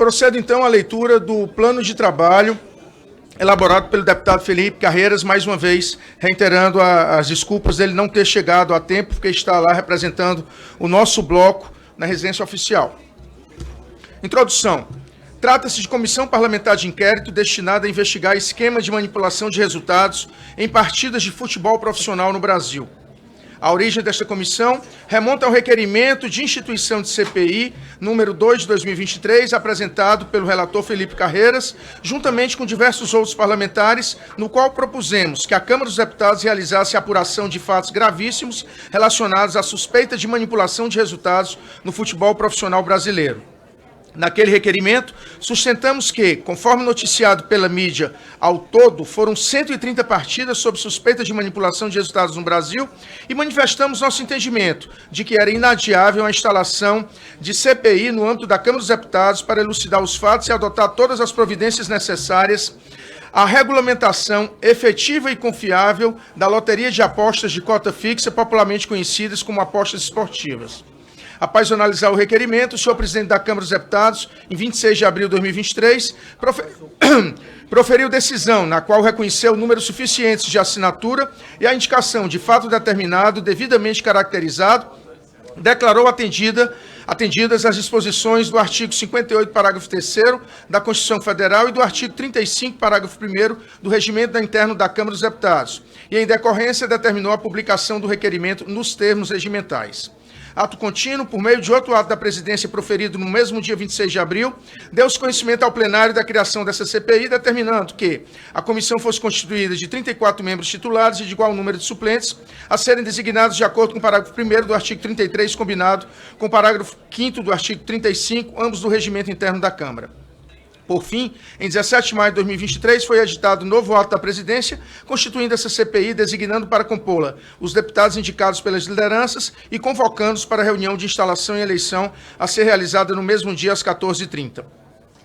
Procedo, então, à leitura do plano de trabalho elaborado pelo deputado Felipe Carreiras, mais uma vez reiterando as desculpas dele não ter chegado a tempo, porque está lá representando o nosso bloco na residência oficial. Introdução. Trata-se de comissão parlamentar de inquérito destinada a investigar esquema de manipulação de resultados em partidas de futebol profissional no Brasil. A origem desta comissão remonta ao requerimento de instituição de CPI número 2 de 2023, apresentado pelo relator Felipe Carreiras, juntamente com diversos outros parlamentares, no qual propusemos que a Câmara dos Deputados realizasse a apuração de fatos gravíssimos relacionados à suspeita de manipulação de resultados no futebol profissional brasileiro. Naquele requerimento, sustentamos que, conforme noticiado pela mídia, ao todo foram 130 partidas sob suspeita de manipulação de resultados no Brasil e manifestamos nosso entendimento de que era inadiável a instalação de CPI no âmbito da Câmara dos Deputados para elucidar os fatos e adotar todas as providências necessárias à regulamentação efetiva e confiável da loteria de apostas de cota fixa, popularmente conhecidas como apostas esportivas. Após analisar o requerimento, o senhor presidente da Câmara dos Deputados, em 26 de abril de 2023, proferiu decisão na qual reconheceu o número suficiente de assinatura e a indicação de fato determinado, devidamente caracterizado, declarou atendidas as disposições do artigo 58, parágrafo 3º da Constituição Federal e do artigo 35, parágrafo 1º do Regimento Interno da Câmara dos Deputados, e, em decorrência, determinou a publicação do requerimento nos termos regimentais. Ato contínuo, por meio de outro ato da presidência proferido no mesmo dia 26 de abril, deu-se conhecimento ao plenário da criação dessa CPI, determinando que a comissão fosse constituída de 34 membros titulares e de igual número de suplentes, a serem designados de acordo com o parágrafo 1º do artigo 33, combinado com o parágrafo 5º do artigo 35, ambos do Regimento Interno da Câmara. Por fim, em 17 de maio de 2023, foi editado novo ato da presidência, constituindo essa CPI, designando para compô-la os deputados indicados pelas lideranças e convocando-os para a reunião de instalação e eleição a ser realizada no mesmo dia, às 14h30.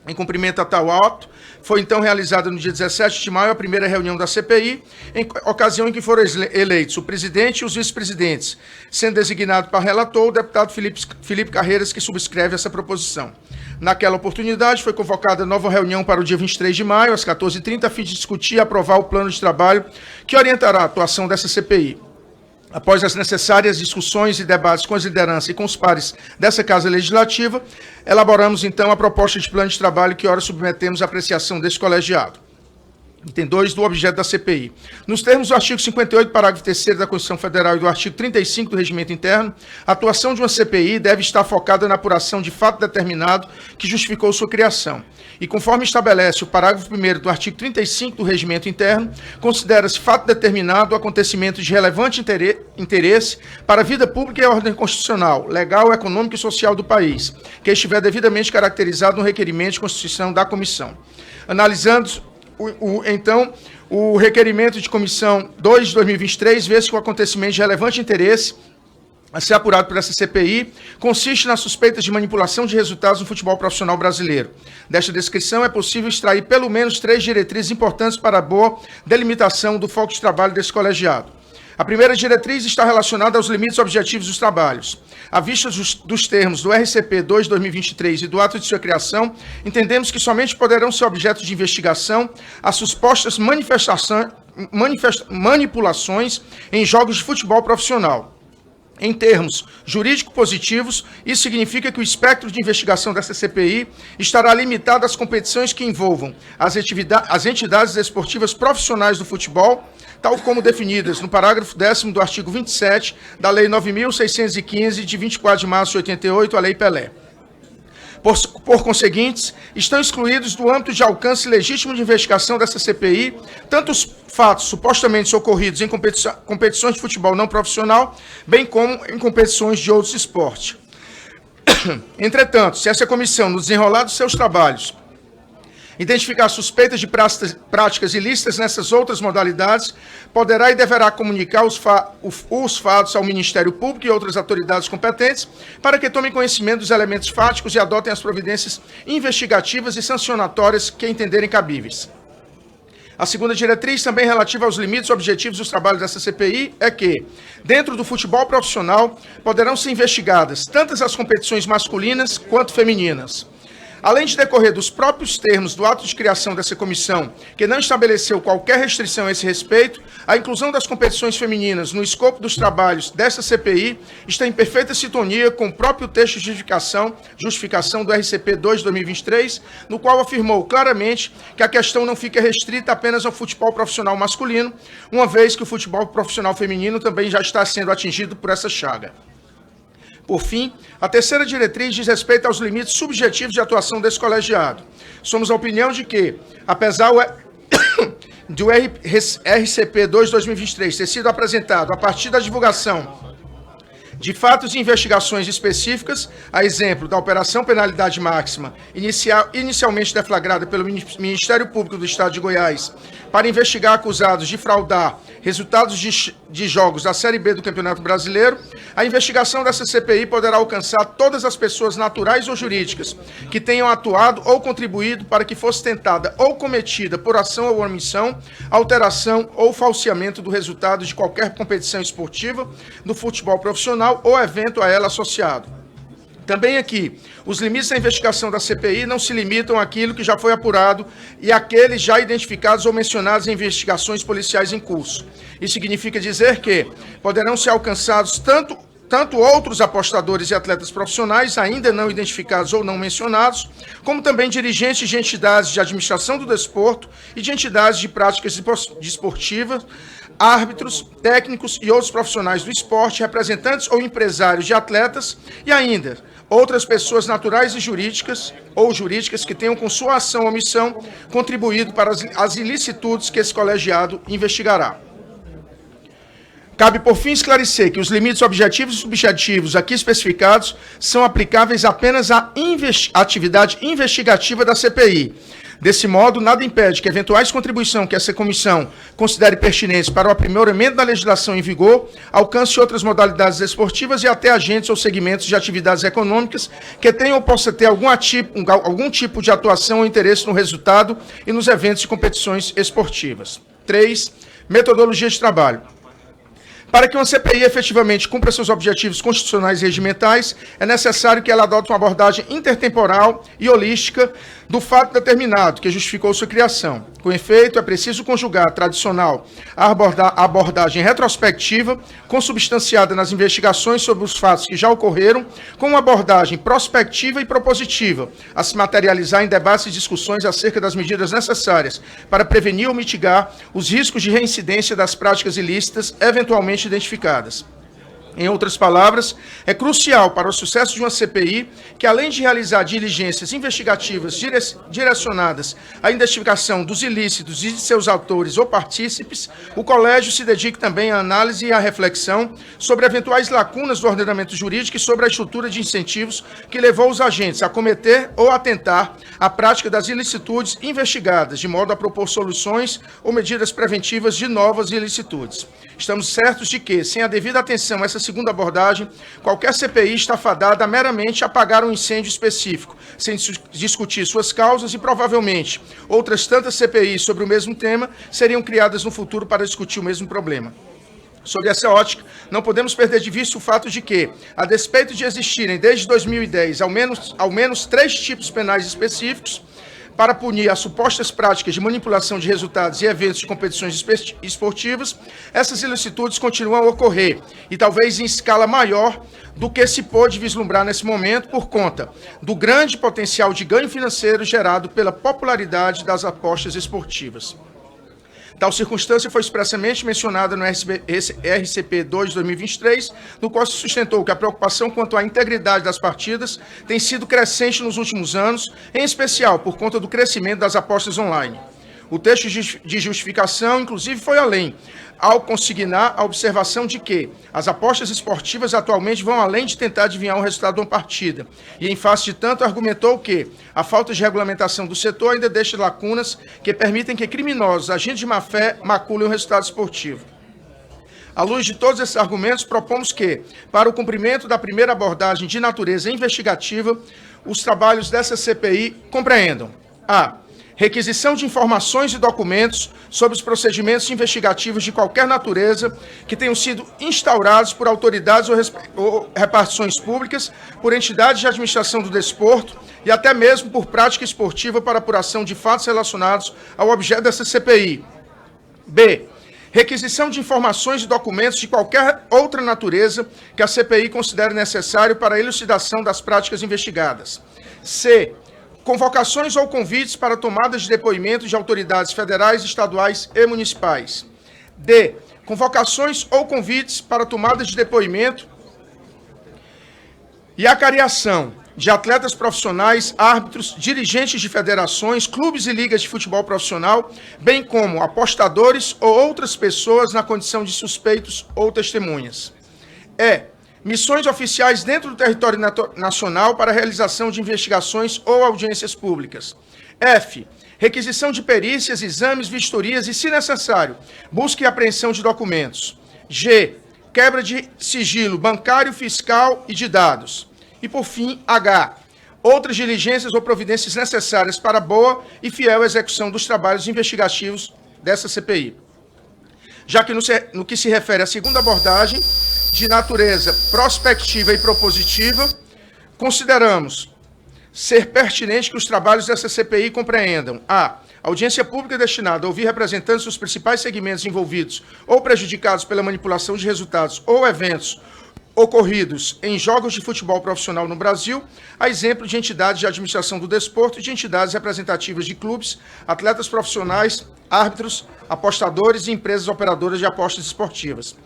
Em cumprimento a tal ato, foi então realizada no dia 17 de maio a primeira reunião da CPI, em ocasião em que foram eleitos o presidente e os vice-presidentes, sendo designado para relator o deputado Felipe Carreiras, que subscreve essa proposição. Naquela oportunidade, foi convocada nova reunião para o dia 23 de maio, às 14h30, a fim de discutir e aprovar o plano de trabalho que orientará a atuação dessa CPI. Após as necessárias discussões e debates com as lideranças e com os pares dessa Casa Legislativa, elaboramos, então, a proposta de plano de trabalho que ora submetemos à apreciação deste colegiado. Item 2 do objeto da CPI. Nos termos do artigo 58, parágrafo 3º da Constituição Federal e do artigo 35 do Regimento Interno, a atuação de uma CPI deve estar focada na apuração de fato determinado que justificou sua criação. E conforme estabelece o parágrafo 1º do artigo 35 do Regimento Interno, considera-se fato determinado o acontecimento de relevante interesse para a vida pública e a ordem constitucional, legal, econômica e social do país, que estiver devidamente caracterizado no requerimento de constituição da comissão. Analisando então, o requerimento de comissão 2 de 2023, vê-se que o acontecimento de relevante interesse a ser apurado por essa CPI consiste na suspeita de manipulação de resultados no futebol profissional brasileiro. Desta descrição, é possível extrair pelo menos 3 diretrizes importantes para a boa delimitação do foco de trabalho desse colegiado. A primeira diretriz está relacionada aos limites objetivos dos trabalhos. À vista dos termos do RCP 2 de 2023 e do ato de sua criação, entendemos que somente poderão ser objeto de investigação as supostas manipulações em jogos de futebol profissional. Em termos jurídico-positivos, isso significa que o espectro de investigação dessa CPI estará limitado às competições que envolvam as entidades desportivas profissionais do futebol, tal como definidas no parágrafo 10º do artigo 27 da Lei 9.615, de 24 de março de 88, a Lei Pelé. Por conseguinte, estão excluídos do âmbito de alcance legítimo de investigação dessa CPI tanto os fatos supostamente ocorridos em competições de futebol não profissional, bem como em competições de outros esportes. Entretanto, se essa comissão, no desenrolar dos seus trabalhos, identificar suspeitas de práticas ilícitas nessas outras modalidades, poderá e deverá comunicar os fatos ao Ministério Público e outras autoridades competentes para que tomem conhecimento dos elementos fáticos e adotem as providências investigativas e sancionatórias que entenderem cabíveis. A segunda diretriz, também relativa aos limites objetivos dos trabalhos dessa CPI, é que, dentro do futebol profissional, poderão ser investigadas tanto as competições masculinas quanto femininas. Além de decorrer dos próprios termos do ato de criação dessa comissão, que não estabeleceu qualquer restrição a esse respeito, a inclusão das competições femininas no escopo dos trabalhos desta CPI está em perfeita sintonia com o próprio texto de justificação do RCP 2 de 2023, no qual afirmou claramente que a questão não fica restrita apenas ao futebol profissional masculino, uma vez que o futebol profissional feminino também já está sendo atingido por essa chaga. Por fim, a terceira diretriz diz respeito aos limites subjetivos de atuação desse colegiado. Somos a opinião de que, apesar do RCP 2 de 2023 ter sido apresentado a partir da divulgação de fatos e investigações específicas, a exemplo da Operação Penalidade Máxima, inicialmente deflagrada pelo Ministério Público do Estado de Goiás, para investigar acusados de fraudar resultados de jogos da Série B do Campeonato Brasileiro, a investigação dessa CPI poderá alcançar todas as pessoas naturais ou jurídicas que tenham atuado ou contribuído para que fosse tentada ou cometida por ação ou omissão, alteração ou falseamento do resultado de qualquer competição esportiva do futebol profissional ou evento a ela associado. Também aqui, os limites da investigação da CPI não se limitam àquilo que já foi apurado e àqueles já identificados ou mencionados em investigações policiais em curso. Isso significa dizer que poderão ser alcançados tanto outros apostadores e atletas profissionais, ainda não identificados ou não mencionados, como também dirigentes de entidades de administração do desporto e de entidades de práticas desportivas, árbitros, técnicos e outros profissionais do esporte, representantes ou empresários de atletas e ainda outras pessoas naturais e jurídicas ou jurídicas que tenham com sua ação ou omissão contribuído para as ilicitudes que esse colegiado investigará. Cabe, por fim, esclarecer que os limites objetivos e subjetivos aqui especificados são aplicáveis apenas à atividade investigativa da CPI. Desse modo, nada impede que eventuais contribuições que essa comissão considere pertinentes para o aprimoramento da legislação em vigor alcance outras modalidades esportivas e até agentes ou segmentos de atividades econômicas que tenham ou possa ter algum tipo de atuação ou interesse no resultado e nos eventos e competições esportivas. 3. Metodologia de trabalho. Para que uma CPI efetivamente cumpra seus objetivos constitucionais e regimentais, é necessário que ela adote uma abordagem intertemporal e holística do fato determinado que justificou sua criação. Com efeito, é preciso conjugar a tradicional abordagem retrospectiva, consubstanciada nas investigações sobre os fatos que já ocorreram, com uma abordagem prospectiva e propositiva, a se materializar em debates e discussões acerca das medidas necessárias para prevenir ou mitigar os riscos de reincidência das práticas ilícitas eventualmente identificadas. Em outras palavras, é crucial para o sucesso de uma CPI que, além de realizar diligências investigativas direcionadas à investigação dos ilícitos e de seus autores ou partícipes, o Colégio se dedique também à análise e à reflexão sobre eventuais lacunas do ordenamento jurídico e sobre a estrutura de incentivos que levou os agentes a cometer ou atentar à prática das ilicitudes investigadas, de modo a propor soluções ou medidas preventivas de novas ilicitudes. Estamos certos de que, sem a devida atenção a essa segunda abordagem, qualquer CPI está fadada a meramente apagar um incêndio específico, sem discutir suas causas e, provavelmente, outras tantas CPIs sobre o mesmo tema seriam criadas no futuro para discutir o mesmo problema. Sob essa ótica, não podemos perder de vista o fato de que, a despeito de existirem desde 2010 ao menos 3 tipos penais específicos, para punir as supostas práticas de manipulação de resultados e eventos de competições esportivas, essas ilicitudes continuam a ocorrer, e talvez em escala maior do que se pôde vislumbrar nesse momento, por conta do grande potencial de ganho financeiro gerado pela popularidade das apostas esportivas. Tal circunstância foi expressamente mencionada no RCP 2 de 2023, no qual se sustentou que a preocupação quanto à integridade das partidas tem sido crescente nos últimos anos, em especial por conta do crescimento das apostas online. O texto de justificação, inclusive, foi além, ao consignar a observação de que as apostas esportivas atualmente vão além de tentar adivinhar o resultado de uma partida, e, em face de tanto, argumentou que a falta de regulamentação do setor ainda deixa lacunas que permitem que criminosos, agentes de má-fé, maculem o resultado esportivo. À luz de todos esses argumentos, propomos que, para o cumprimento da primeira abordagem de natureza investigativa, os trabalhos dessa CPI compreendam: a. requisição de informações e documentos sobre os procedimentos investigativos de qualquer natureza que tenham sido instaurados por autoridades ou repartições públicas, por entidades de administração do desporto e até mesmo por prática esportiva para apuração de fatos relacionados ao objeto dessa CPI. B. Requisição de informações e documentos de qualquer outra natureza que a CPI considere necessário para a elucidação das práticas investigadas. C. Convocações ou convites para tomadas de depoimento de autoridades federais, estaduais e municipais. D. Convocações ou convites para tomadas de depoimento e acariação de atletas profissionais, árbitros, dirigentes de federações, clubes e ligas de futebol profissional, bem como apostadores ou outras pessoas na condição de suspeitos ou testemunhas. E. Missões oficiais dentro do território nacional para a realização de investigações ou audiências públicas. F. Requisição de perícias, exames, vistorias e, se necessário, busca e apreensão de documentos. G. Quebra de sigilo bancário, fiscal e de dados. E, por fim, H. Outras diligências ou providências necessárias para a boa e fiel execução dos trabalhos investigativos dessa CPI. Já que no que se refere à segunda abordagem, de natureza prospectiva e propositiva, consideramos ser pertinente que os trabalhos dessa CPI compreendam a audiência pública destinada a ouvir representantes dos principais segmentos envolvidos ou prejudicados pela manipulação de resultados ou eventos ocorridos em jogos de futebol profissional no Brasil, a exemplo de entidades de administração do desporto e de entidades representativas de clubes, atletas profissionais, árbitros, apostadores e empresas operadoras de apostas esportivas.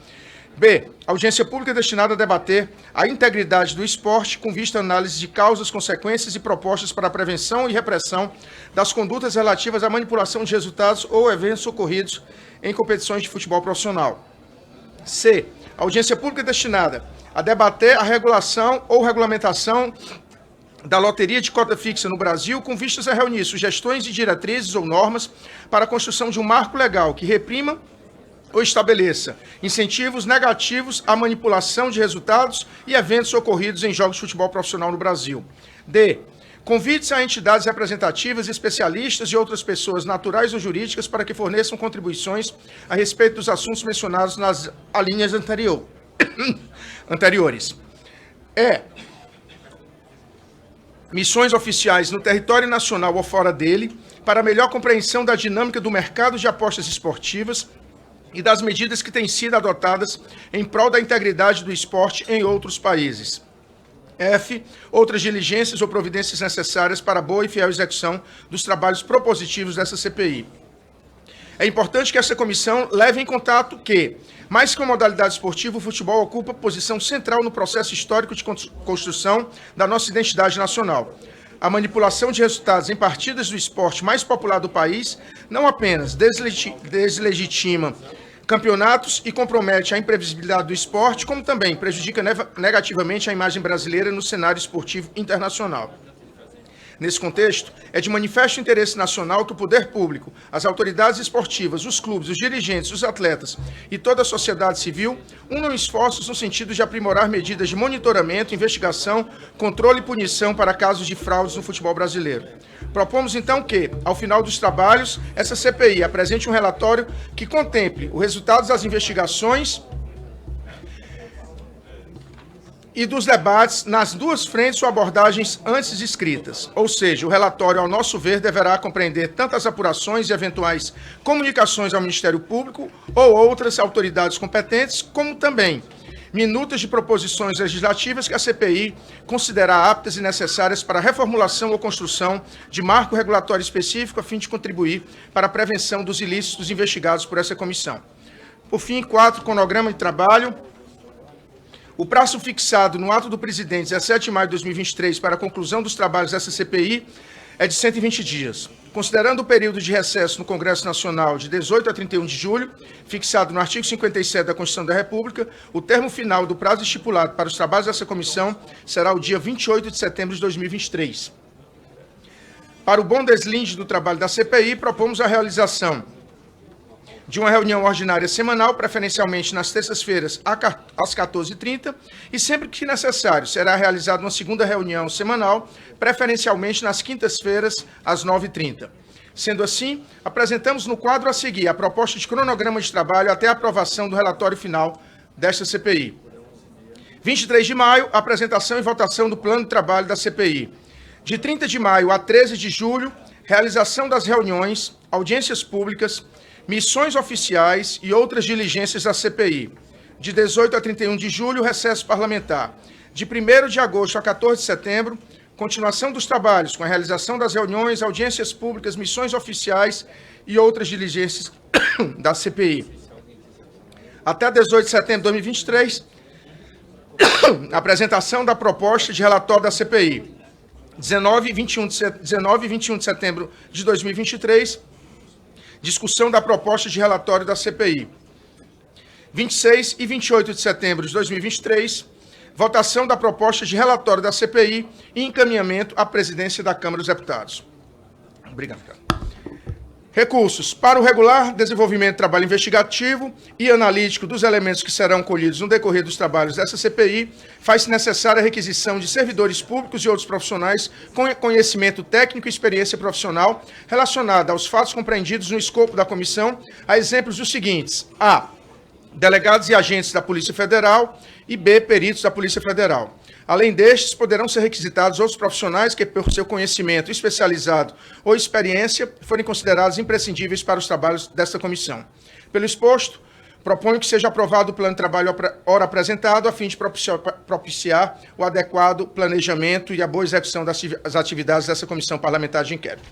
B. Audiência pública destinada a debater a integridade do esporte com vista à análise de causas, consequências e propostas para a prevenção e repressão das condutas relativas à manipulação de resultados ou eventos ocorridos em competições de futebol profissional. C. Audiência pública destinada a debater a regulação ou regulamentação da loteria de cota fixa no Brasil, com vistas a reunir sugestões de diretrizes ou normas para a construção de um marco legal que reprima ou estabeleça incentivos negativos à manipulação de resultados e eventos ocorridos em jogos de futebol profissional no Brasil. D. Convites a entidades representativas, especialistas e outras pessoas naturais ou jurídicas para que forneçam contribuições a respeito dos assuntos mencionados nas alíneas anteriores. E. Missões oficiais no território nacional ou fora dele, para melhor compreensão da dinâmica do mercado de apostas esportivas e das medidas que têm sido adotadas em prol da integridade do esporte em outros países. F. Outras diligências ou providências necessárias para a boa e fiel execução dos trabalhos propositivos dessa CPI. É importante que essa comissão leve em contato que, mais que uma modalidade esportiva, o futebol ocupa posição central no processo histórico de construção da nossa identidade nacional. A manipulação de resultados em partidas do esporte mais popular do país não apenas deslegitima campeonatos e compromete a imprevisibilidade do esporte, como também prejudica negativamente a imagem brasileira no cenário esportivo internacional. Nesse contexto, é de manifesto interesse nacional que o poder público, as autoridades esportivas, os clubes, os dirigentes, os atletas e toda a sociedade civil unam esforços no sentido de aprimorar medidas de monitoramento, investigação, controle e punição para casos de fraudes no futebol brasileiro. Propomos, então, que, ao final dos trabalhos, essa CPI apresente um relatório que contemple os resultados das investigações e dos debates nas duas frentes ou abordagens antes descritas. Ou seja, o relatório, ao nosso ver, deverá compreender tanto as apurações e eventuais comunicações ao Ministério Público ou outras autoridades competentes, como também minutas de proposições legislativas que a CPI considerar aptas e necessárias para a reformulação ou construção de marco regulatório específico a fim de contribuir para a prevenção dos ilícitos investigados por essa comissão. Por fim, 4, cronograma de trabalho. O prazo fixado no ato do presidente, 17 de maio de 2023, para a conclusão dos trabalhos dessa CPI é de 120 dias. Considerando o período de recesso no Congresso Nacional de 18 a 31 de julho, fixado no artigo 57 da Constituição da República, o termo final do prazo estipulado para os trabalhos dessa comissão será o dia 28 de setembro de 2023. Para o bom deslinde do trabalho da CPI, propomos a realização de uma reunião ordinária semanal, preferencialmente nas terças-feiras às 14h30, e sempre que necessário, será realizada uma segunda reunião semanal, preferencialmente nas quintas-feiras às 9h30. Sendo assim, apresentamos no quadro a seguir a proposta de cronograma de trabalho até a aprovação do relatório final desta CPI. 23 de maio, apresentação e votação do plano de trabalho da CPI. De 30 de maio a 13 de julho, realização das reuniões, audiências públicas, missões oficiais e outras diligências da CPI. De 18 a 31 de julho, recesso parlamentar. De 1º de agosto a 14 de setembro, continuação dos trabalhos com a realização das reuniões, audiências públicas, missões oficiais e outras diligências da CPI. Até 18 de setembro de 2023, apresentação da proposta de relatório da CPI. 19 e 21 de setembro de 2023, discussão da proposta de relatório da CPI. 26 e 28 de setembro de 2023, votação da proposta de relatório da CPI e encaminhamento à presidência da Câmara dos Deputados. Obrigado, cara. Recursos. Para o regular desenvolvimento do trabalho investigativo e analítico dos elementos que serão colhidos no decorrer dos trabalhos dessa CPI, faz-se necessária a requisição de servidores públicos e outros profissionais com conhecimento técnico e experiência profissional relacionada aos fatos compreendidos no escopo da comissão, a exemplos dos seguintes: a. Delegados e agentes da Polícia Federal e b. Peritos da Polícia Federal. Além destes, poderão ser requisitados outros profissionais que, por seu conhecimento especializado ou experiência, forem considerados imprescindíveis para os trabalhos desta comissão. Pelo exposto, proponho que seja aprovado o plano de trabalho ora apresentado, a fim de propiciar o adequado planejamento e a boa execução das atividades dessa comissão parlamentar de inquérito.